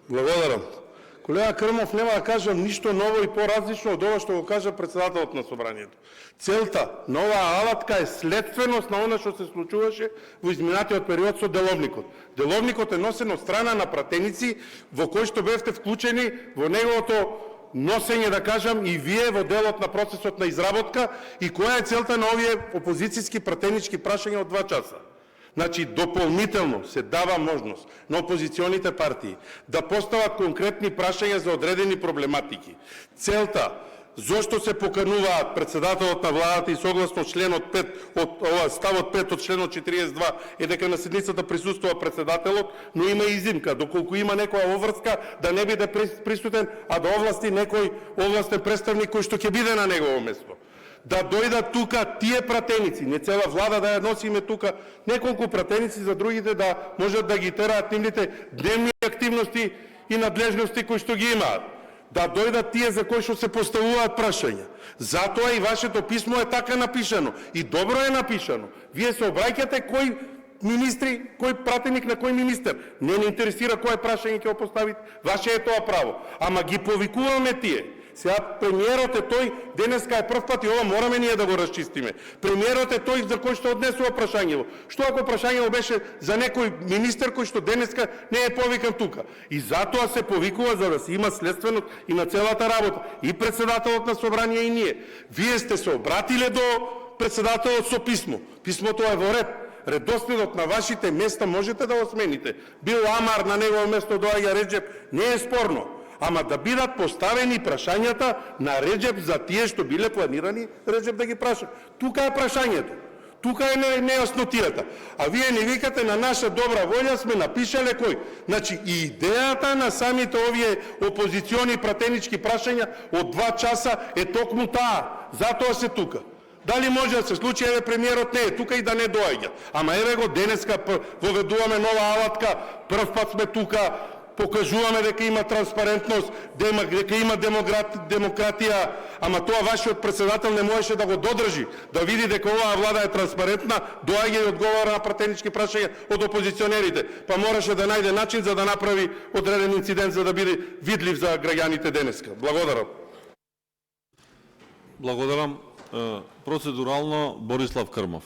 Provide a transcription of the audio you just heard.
Благодарам. Колега Крмов, нема да кажам ништо ново и поразлично од ова што го кажа председателот на собранието. Целта на оваа алатка е следственост на она што се случуваше во изминатиот период со деловникот. Деловникот е носен од страна на пратеници во кои што бевте вклучени во неговото носење, да кажам, и вие во делот на процесот на изработка, и која е целта на овие опозицијски пратенички прашања од 2 часа. Значи, дополнително се дава можност на опозиционите партии да постават конкретни прашања за одредени проблематики. Целта, зошто се покануваат председателот на владата и согласно членот 5 од ставот 5 од членот 42 е дека на седницата присуствува председателот, но има изимка, доколку има некоја обврска да не биде присутен, а да овласти некој овластен представник кој што ќе биде на негово место. Да дојдат тука тие пратеници, не цела влада да ја носиме тука, неколку пратеници за другите да можат да ги тераат нивните дневни активности и надлежности кои што ги имаат. Да дојдат тие за кои што се поставуваат прашања. Затоа и вашето писмо е така напишано и добро е напишано. Вие се обраќате кој министри, кој пратеник на кој министер. Не интересира кое прашање ќе го поставите, ваше е тоа право. Ама ги повикуваме тие. Сега премиерот е тој, денеска е прв пат и ова мораме ние да го расчистиме. Премиерот е тој за кој што однесува прашањево. Што ако прашањево беше за некој министер кој што денеска не е повикан тука? И затоа се повикува за да се има следственост и на целата работа. И председателот на собрание и ние. Вие сте се обратиле до председателот со писмо. Писмото е во ред. Редоследот на вашите места можете да го смените. Бил Амар, на негово место доаѓа Реджеп, не е спорно. Ама да бидат поставени прашањата на Реджеп за тие што биле планирани Реджеп да ги праша. Тука е прашањето. Тука е нејаснотијата. А вие не викате на наша добра волја сме напишале кој. Значи и идејата на самите овие опозициони пратенички прашања од 2 часа е токму таа. Затоа се тука. Дали може да се случи, еве премиерот не е тука и да не доаѓа. Ама еве го денеска воведуваме нова алатка, прв пат сме тука, покажуваме дека има транспарентност, дека има демократија, ама тоа вашиот председател не можеше да го додржи, да види дека оваа влада е транспарентна, доаѓа и одговара на пратенички прашања од опозиционерите, па мораше да најде начин за да направи одреден инцидент за да биде видлив за граѓаните денеска. Благодарам. Благодарам. Процедурално Борислав Крмов.